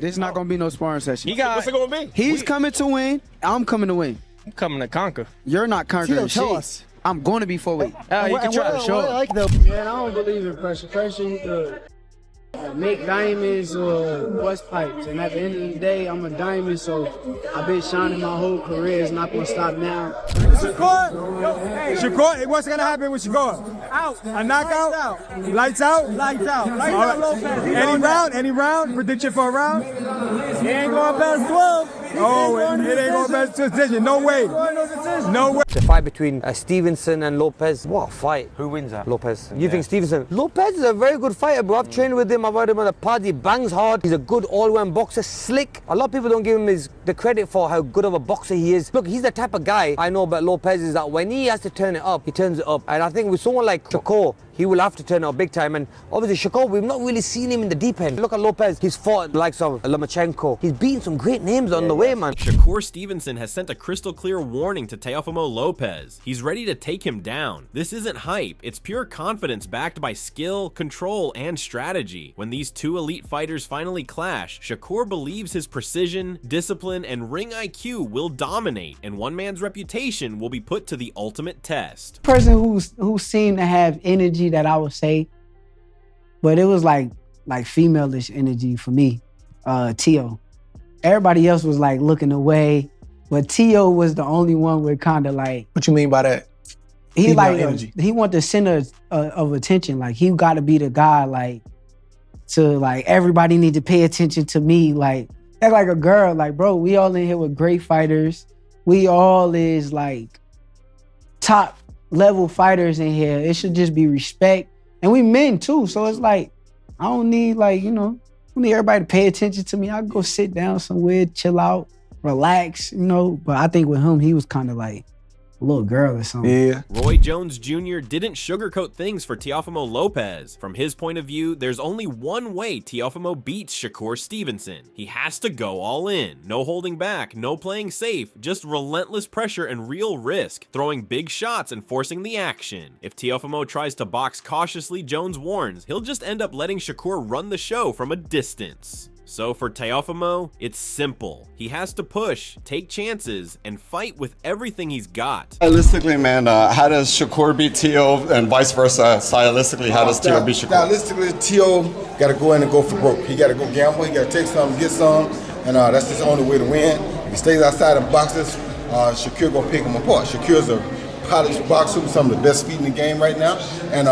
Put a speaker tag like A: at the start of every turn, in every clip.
A: This is not going to be no sparring session.
B: What's it going to be?
A: He's coming to win. I'm coming to win.
B: I'm coming to conquer.
A: You're not conquering shit.
C: Tell us.
A: I'm going to be 4-weight.
B: You can try to show it.
D: Man, I don't believe in pressure. Pressure, you could make diamonds or bust pipes. And at the end of the day, I'm a diamond, so I've been shining my whole career. It's not going to stop now.
C: Shakur, what's going to happen with Shakur?
D: Out.
C: A knockout? Lights out?
D: Lights out.
C: Any round? Prediction for a round?
D: He ain't going past 12.
C: Oh, it ain't going past decision. No way. No way.
E: The fight between Stevenson and Lopez. What a fight.
B: Who wins that?
E: Lopez. You think Stevenson? Lopez is a very good fighter, bro. I've trained with him. I've had him on the pod. He bangs hard. He's a good all-round boxer. Slick. A lot of people don't give him the credit for how good of a boxer he is. Look, he's the type of guy I know about Lopez is that when he has to turn it up, he turns it up. And I think with someone like Shakur, he will have to turn it up big time. And obviously Shakur, we've not really seen him in the deep end. Look at Lopez. He's fought the likes of Lomachenko. He's beaten some great names on the way, man.
F: Shakur Stevenson has sent a crystal clear warning to Teofimo Lopez. He's ready to take him down. This isn't hype. It's pure confidence backed by skill, control, and strategy. When these two elite fighters finally clash, Shakur believes his precision, discipline, and ring IQ will dominate, and one man's reputation will be put to the ultimate test.
D: Person who seemed to have energy that I would say, but it was like female-ish energy for me, Teo. Everybody else was like looking away, but Teo was the only one with kind of like.
C: What you mean by that?
D: He like he want the center of attention. Like he got to be the guy. Like to like everybody need to pay attention to me. Like act like a girl. Like bro, we all in here with great fighters. We all is like top level fighters in here. It should just be respect, and we men too. So it's like I don't need like I don't need everybody to pay attention to me. I go sit down somewhere, chill out, relax. But I think with him, he was kind of like a little girl or something.
C: Yeah.
F: Roy Jones Jr. didn't sugarcoat things for Teofimo Lopez. From his point of view, there's only one way Teofimo beats Shakur Stevenson. He has to go all in. No holding back, no playing safe, just relentless pressure and real risk, throwing big shots and forcing the action. If Teofimo tries to box cautiously, Jones warns, he'll just end up letting Shakur run the show from a distance. So for Teofimo, it's simple. He has to push, take chances, and fight with everything he's got.
G: Stylistically, man, how does Shakur beat Teo and vice versa? Stylistically, how does Teo beat Shakur?
H: Stylistically, Teo got to go in and go for broke. He got to go gamble. He got to take some, get some, and that's his only way to win. If he stays outside and boxes, Shakur gonna pick him apart. Shakur's a polished boxer, some of the best feet in the game right now, and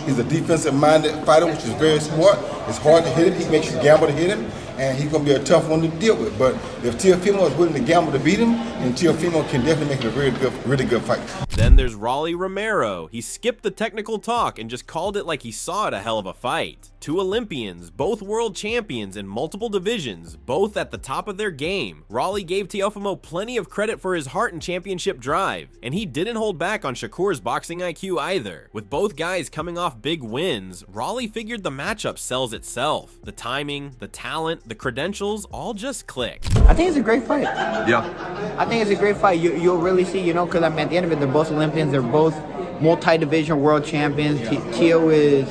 H: he's a defensive-minded fighter, which is very smart. It's hard to hit him. He makes you gamble to hit him, and he's going to be a tough one to deal with. But if Teofimo is willing to gamble to beat him, then Teofimo can definitely make it a really good fight.
F: Then there's Rolly Romero. He skipped the technical talk and just called it like he saw it a hell of a fight. Two Olympians, both world champions in multiple divisions, both at the top of their game. Rolly gave Teofimo plenty of credit for his heart and championship drive, and he didn't hold back on Shakur's boxing IQ either. With both guys coming off big wins, Rolly figured the matchup sells itself. The timing, the talent, the credentials all just clicked.
I: I think it's a great fight.
G: Yeah.
I: I think it's a great fight. You'll really see, because at the end of it, they're both Olympians. They're both multi-division world champions. Teo is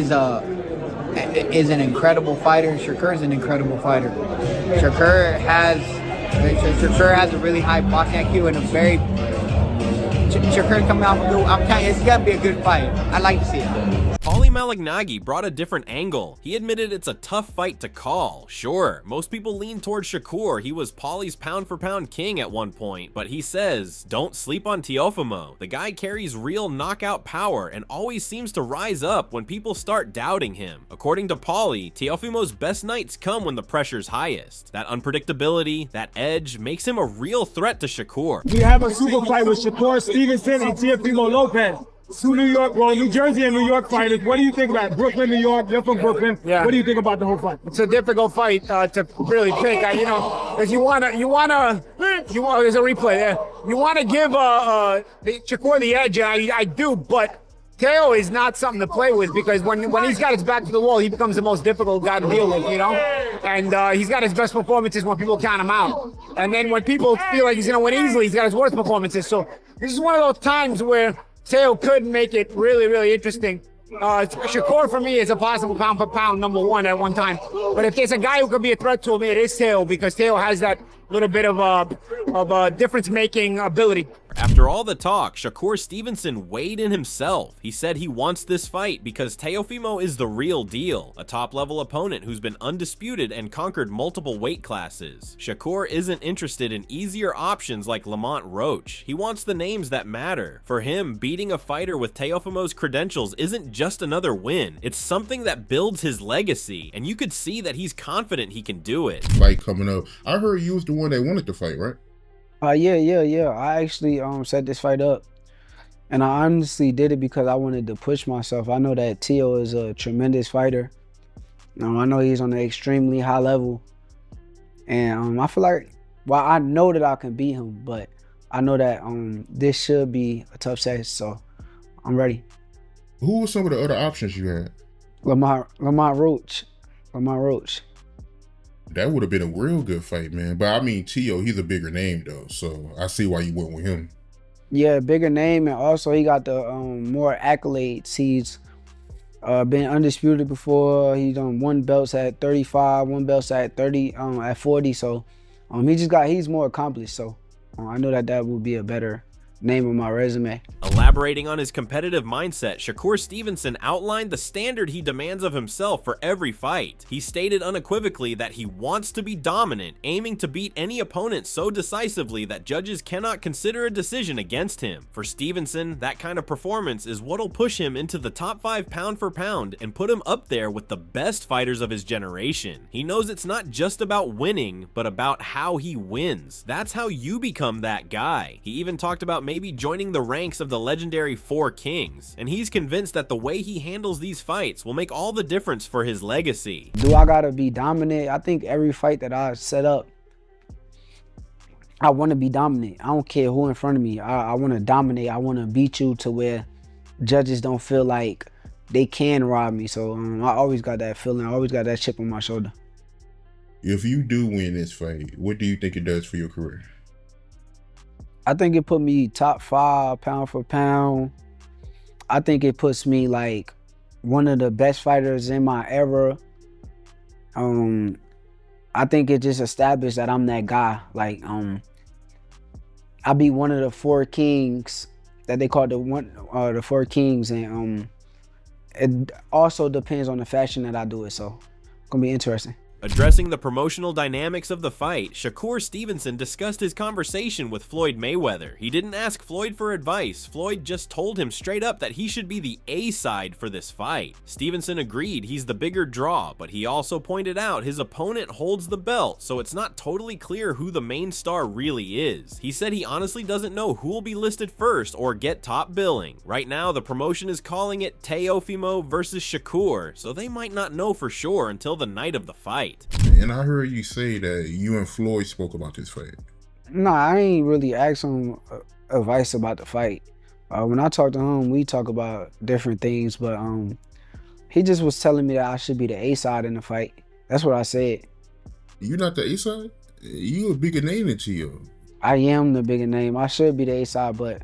I: an incredible fighter, and Shakur is an incredible fighter. Shakur has a really high boxing IQ and a very. Shakur coming out. I'm telling you, it's got to be a good fight. I like to see it.
F: Paulie Malignaggi brought a different angle. He admitted it's a tough fight to call. Sure, most people lean towards Shakur. He was Paulie's pound-for-pound king at one point, but he says, don't sleep on Teofimo. The guy carries real knockout power and always seems to rise up when people start doubting him. According to Paulie, Teofimo's best nights come when the pressure's highest. That unpredictability, that edge, makes him a real threat to Shakur.
C: We have a super fight with Shakur Stevenson and Teofimo Lopez. Two New Jersey and New York fighters. What do you think about Brooklyn, New York? You're from Brooklyn. Yeah. What do you think about the whole fight?
J: It's a difficult fight to really pick. If you wanna, there's a replay there. You wanna give Shakur the edge, and I do, but Teo is not something to play with because when he's got his back to the wall, he becomes the most difficult guy to deal with, And he's got his best performances when people count him out. And then when people feel like he's gonna win easily, he's got his worst performances. So this is one of those times where Teo could make it really, really interesting. Shakur for me is a possible pound for pound #1 at one time. But if there's a guy who could be a threat to him, it is Teo, because Teo has that little bit of difference-making ability.
F: After all the talk, Shakur Stevenson weighed in himself. He said he wants this fight because Teofimo is the real deal, a top-level opponent who's been undisputed and conquered multiple weight classes. Shakur isn't interested in easier options like Lamont Roach. He wants the names that matter. For him, beating a fighter with Teofimo's credentials isn't just another win. It's something that builds his legacy, and you could see that he's confident he can do it.
K: Fight coming up. I heard you was the one that wanted to fight, right?
D: Yeah. I actually set this fight up, and I honestly did it because I wanted to push myself. I know that Teo is a tremendous fighter. I know he's on an extremely high level, and I feel like, well, I know that I can beat him, but I know that this should be a tough test, so I'm ready.
K: Who were some of the other options you had?
D: Lamont Roach.
K: That would have been a real good fight, man. But I mean, Teo, he's a bigger name though, so I see why you went with him.
D: Yeah, bigger name, and also he got the more accolades. He's been undisputed before. He's won belts at 35, won belts at 30, at 40. So he's more accomplished. So I know that would be a better name on my resume.
F: Elaborating on his competitive mindset, Shakur Stevenson outlined the standard he demands of himself for every fight. He stated unequivocally that he wants to be dominant, aiming to beat any opponent so decisively that judges cannot consider a decision against him. For Stevenson, that kind of performance is what'll push him into the top 5 pound for pound and put him up there with the best fighters of his generation. He knows it's not just about winning, but about how he wins. That's how you become that guy. He even talked about maybe joining the ranks of the legendary 4 Kings, and he's convinced that the way he handles these fights will make all the difference for his legacy.
D: Do I gotta be dominant? I think every fight that I set up, I want to be dominant. I don't care who in front of me. I want to dominate. I want to beat you to where judges don't feel like they can rob me. So I always got that feeling. I always got that chip on my shoulder.
K: If you do win this fight, what do you think it does for your career?
D: I think it put me top 5 pound for pound. I think it puts me like one of the best fighters in my era. I think it just established that I'm that guy. Like I'll be one of the 4 Kings that they call the 4 Kings, and it also depends on the fashion that I do it. So it's gonna be interesting.
F: Addressing the promotional dynamics of the fight, Shakur Stevenson discussed his conversation with Floyd Mayweather. He didn't ask Floyd for advice. Floyd just told him straight up that he should be the A side for this fight. Stevenson agreed he's the bigger draw, but he also pointed out his opponent holds the belt, so it's not totally clear who the main star really is. He said he honestly doesn't know who will be listed first or get top billing. Right now, the promotion is calling it Teofimo versus Shakur, so they might not know for sure until the night of the fight.
K: And I heard you say that you and Floyd spoke about this fight.
D: No, I ain't really asked him advice about the fight. When I talk to him, we talk about different things, but he just was telling me that I should be the A side in the fight. That's what I said.
K: You not the A side? You a bigger name than Teo.
D: I am the bigger name. I should be the A side, but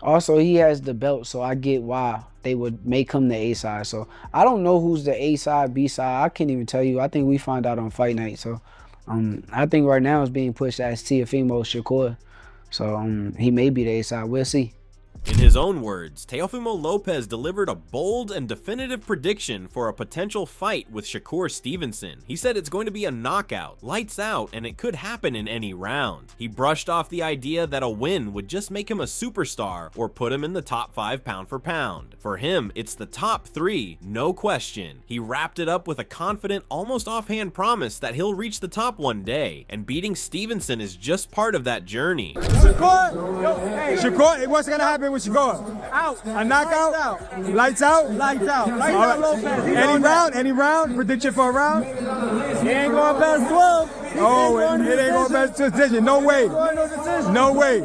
D: also he has the belt, so I get why they would make him the A side. So I don't know who's the A side, B side. I can't even tell you. I think we find out on fight night. So I think right now it's being pushed as Teofimo Shakur. So he may be the A side. We'll see.
F: In his own words, Teofimo Lopez delivered a bold and definitive prediction for a potential fight with Shakur Stevenson. He said it's going to be a knockout, lights out, and it could happen in any round. He brushed off the idea that a win would just make him a superstar or put him in the top 5 pound for pound. For him, it's the top 3, no question. He wrapped it up with a confident, almost offhand promise that he'll reach the top one day, and beating Stevenson is just part of that journey.
C: Shakur, what's gonna happen with Shakur?
J: Out.
C: A knockout? Lights out?
J: Lights out.
C: Any round? Prediction for a round?
J: He ain't going past 12.
C: Oh, it ain't going past decision. No way. No way.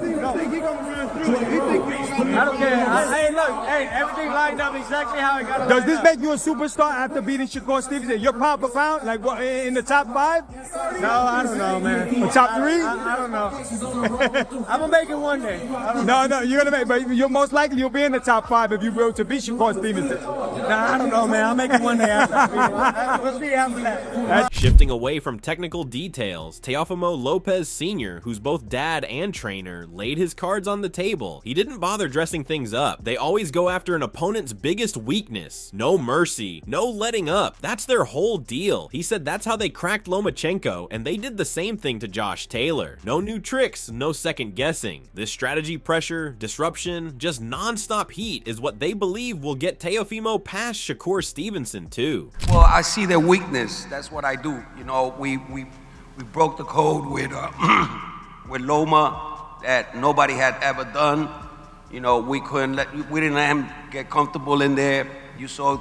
J: I don't care. Hey, look, hey, everything lined up exactly how it got to.
C: Does this make you a superstar after beating Shakur Stevenson? You're pound for pound, like what, in the top 5?
J: No, I don't know, man.
C: Or top 3?
J: I don't know. I'm gonna make it one day.
C: No, you're gonna make, but you're most likely you'll be in the top 5 if you will to beat Shakur Stevenson.
J: Nah, I don't know, man. I'll make it one day after. We'll see after that.
F: Shifting away from technical details, Teofimo Lopez Sr., who's both dad and trainer, laid his cards on the table. He didn't bother dressing things up. They always go after an opponent's biggest weakness. No mercy, no letting up. That's their whole deal. He said that's how they cracked Lomachenko, and they did the same thing to Josh Taylor. No new tricks, no second guessing. This strategy pressure, disruption, just non-stop heat is what they believe will get Teofimo past Shakur Stevenson too.
L: Well, I see their weakness. That's what I do. You know, we broke the code with with Loma that nobody had ever done. You know, we didn't let him get comfortable in there. You saw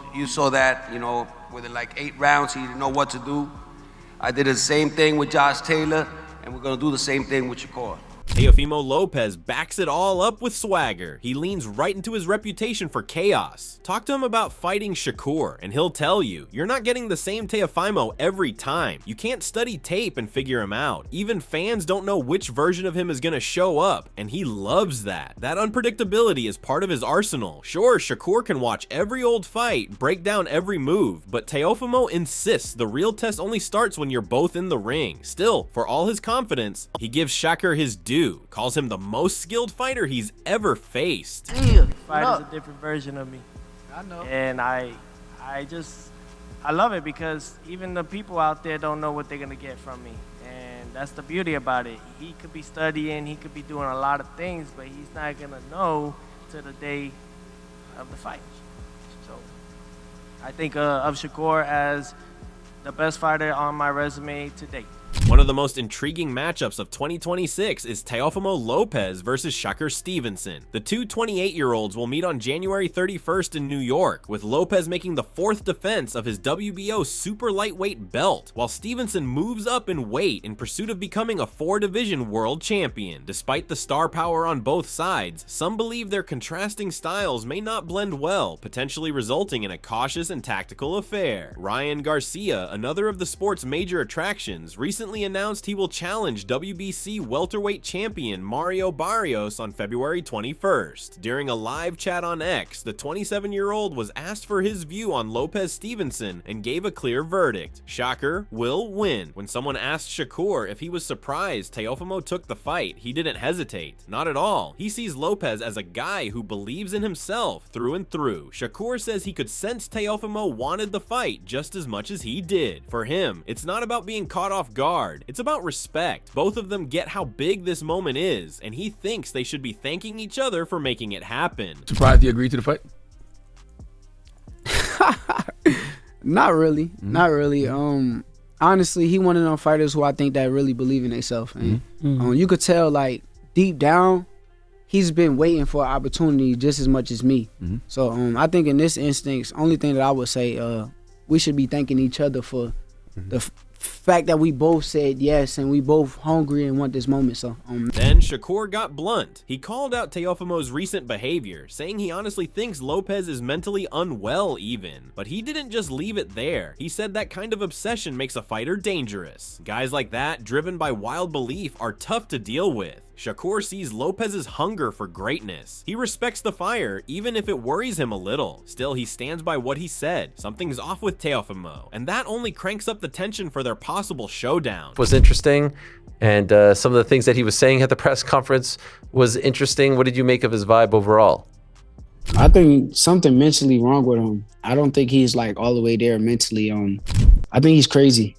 L: that, you know, within like 8 rounds, he didn't know what to do. I did the same thing with Josh Taylor, and we're gonna do the same thing with Shakur.
F: Teofimo Lopez backs it all up with swagger. He leans right into his reputation for chaos. Talk to him about fighting Shakur, and he'll tell you, you're not getting the same Teofimo every time. You can't study tape and figure him out. Even fans don't know which version of him is gonna show up, and he loves that. That unpredictability is part of his arsenal. Sure, Shakur can watch every old fight, break down every move, but Teofimo insists the real test only starts when you're both in the ring. Still, for all his confidence, he gives Shakur his due. Calls him the most skilled fighter he's ever faced.
M: Fight is a different version of me.
A: I know.
M: And I love it because even the people out there don't know what they're gonna get from me. And that's the beauty about it. He could be studying, he could be doing a lot of things, but he's not gonna know till the day of the fight. So I think of Shakur as the best fighter on my resume to date.
F: One of the most intriguing matchups of 2026 is Teofimo Lopez versus Shakur Stevenson. The two 28-year-olds will meet on January 31st in New York, with Lopez making the 4th defense of his WBO super lightweight belt, while Stevenson moves up in weight in pursuit of becoming a 4-division world champion. Despite the star power on both sides, some believe their contrasting styles may not blend well, potentially resulting in a cautious and tactical affair. Ryan Garcia, another of the sport's major attractions, recently announced he will challenge WBC welterweight champion Mario Barrios on February 21st. During a live chat on X, the 27-year-old was asked for his view on Lopez Stevenson and gave a clear verdict. Shakur will win. When someone asked Shakur if he was surprised Teofimo took the fight, he didn't hesitate. Not at all. He sees Lopez as a guy who believes in himself through and through. Shakur says he could sense Teofimo wanted the fight just as much as he did. For him, it's not about being caught off guard. It's about respect. Both of them get how big this moment is, and he thinks they should be thanking each other for making it happen.
N: Surprised he agreed to the fight?
A: Not really. Not really. Honestly, he one of them fighters who I think that really believe in themselves. And you could tell, like, deep down, he's been waiting for an opportunity just as much as me. So I think in this instance, only thing that I would say, we should be thanking each other for the fact that we both said yes and we both hungry and want this moment. So
F: then Shakur got blunt. He called out Teofimo's recent behavior, saying he honestly thinks Lopez is mentally unwell even. But he didn't just leave it there. He said that kind of obsession makes a fighter dangerous. Guys like that, driven by wild belief, are tough to deal with. Shakur sees Lopez's hunger for greatness. He respects the fire, even if it worries him a little. Still, he stands by what he said. Something's off with Teofimo, and that only cranks up the tension for their possible showdown.
O: Was interesting, and some of the things that he was saying at the press conference was interesting. What did you make of his vibe overall?
D: I think something mentally wrong with him. I don't think he's like all the way there mentally. I think he's crazy.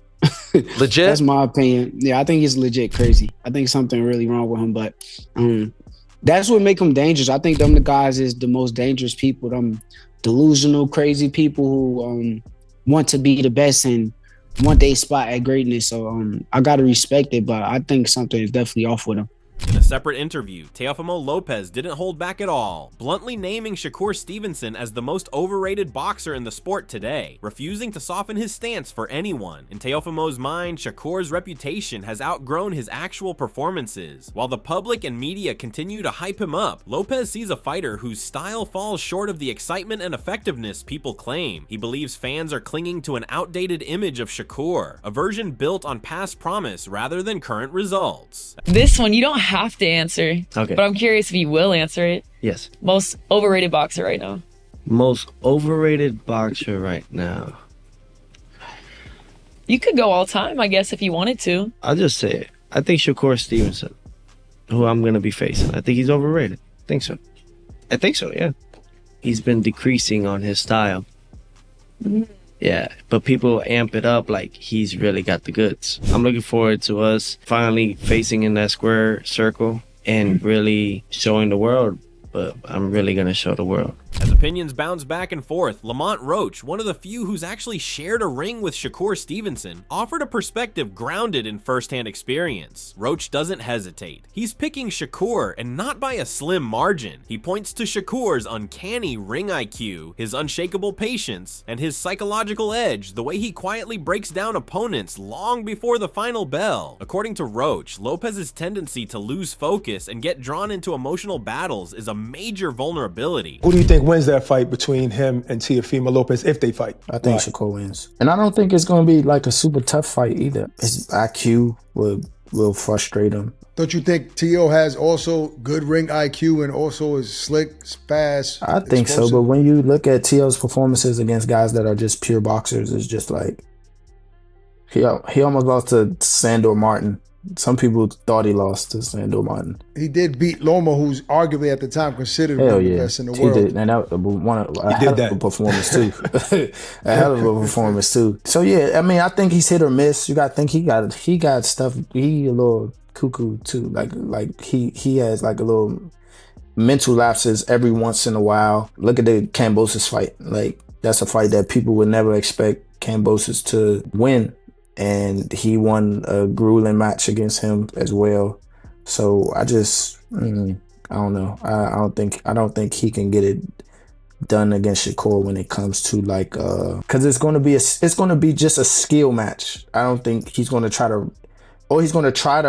O: Legit?
D: That's my opinion. Yeah, I think he's legit crazy. I think something really wrong with him, but that's what make him dangerous. I think them the guys is the most dangerous people, them delusional, crazy people who want to be the best and want their spot at greatness. So I gotta respect it, but I think something is definitely off with him.
F: In a separate interview, Teofimo Lopez didn't hold back at all, bluntly naming Shakur Stevenson as the most overrated boxer in the sport today, refusing to soften his stance for anyone. In Teofimo's mind, Shakur's reputation has outgrown his actual performances. While the public and media continue to hype him up, Lopez sees a fighter whose style falls short of the excitement and effectiveness people claim. He believes fans are clinging to an outdated image of Shakur, a version built on past promise rather than current results.
N: This one you don't have to answer,
P: okay,
N: but I'm curious if you will answer it.
P: Yes.
N: Most overrated boxer right now.
P: Most overrated boxer right now.
N: You could go all time, I guess, if you wanted to.
P: I'll just say it. I think Shakur Stevenson, who I'm going to be facing, I think he's overrated. I think so, yeah. He's been decreasing on his style. Yeah, but people amp it up like he's really got the goods. I'm looking forward to us finally facing in that square circle and really showing the world, but I'm really going to show the world.
F: As opinions bounce back and forth, Lamont Roach, one of the few who's actually shared a ring with Shakur Stevenson, offered a perspective grounded in first-hand experience. Roach doesn't hesitate. He's picking Shakur, and not by a slim margin. He points to Shakur's uncanny ring IQ, his unshakable patience, and his psychological edge, the way he quietly breaks down opponents long before the final bell. According to Roach, Lopez's tendency to lose focus and get drawn into emotional battles is a major vulnerability.
C: Who do you think wins that fight between him and Teofimo Lopez if they fight?
Q: I think Shakur wins. And I don't think it's going to be like a super tough fight either. His IQ will frustrate him.
R: Don't you think Teo has also good ring IQ and also is slick, fast?
Q: I think so, but when you look at Teo's performances against guys that are just pure boxers, it's just like he almost lost to Sandor Martin. Some people thought he lost to Sandor Martin.
R: He did beat Loma, who's arguably at the time considered one of the best in the world.
Q: He did, and that was a hell of a performance too. A hell of a performance too. So yeah, I mean, I think he's hit or miss. You got to think he got stuff. He a little cuckoo too. Like he has like a little mental lapses every once in a while. Look at the Kambosos fight. Like that's a fight that people would never expect Kambosos to win. And he won a grueling match against him as well. So I just, I don't know. I don't think he can get it done against Shakur when it comes to like, cause it's going to be just a skill match. I don't think he's going to try to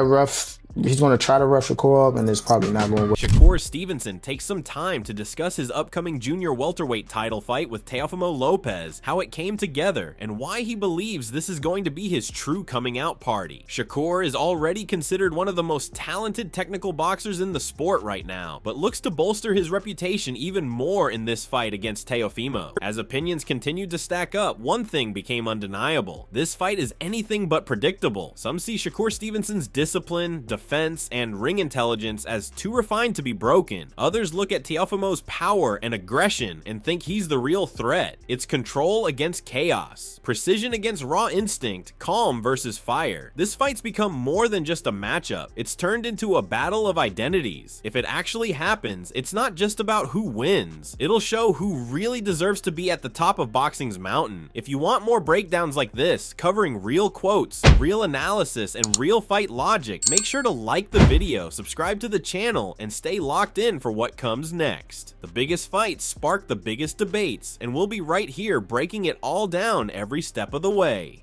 Q: rough Shakur up, and it's probably not going to work.
F: Shakur Stevenson takes some time to discuss his upcoming junior welterweight title fight with Teofimo Lopez, how it came together, and why he believes this is going to be his true coming out party. Shakur is already considered one of the most talented technical boxers in the sport right now, but looks to bolster his reputation even more in this fight against Teofimo. As opinions continued to stack up, one thing became undeniable. This fight is anything but predictable. Some see Shakur Stevenson's discipline, defense, and ring intelligence as too refined to be broken. Others look at Teofimo's power and aggression and think he's the real threat. It's control against chaos, precision against raw instinct, calm versus fire. This fight's become more than just a matchup. It's turned into a battle of identities. If it actually happens, it's not just about who wins. It'll show who really deserves to be at the top of boxing's mountain. If you want more breakdowns like this, covering real quotes, real analysis, and real fight logic, make sure to like the video, subscribe to the channel, and stay locked in for what comes next. The biggest fights spark the biggest debates, and we'll be right here breaking it all down every step of the way.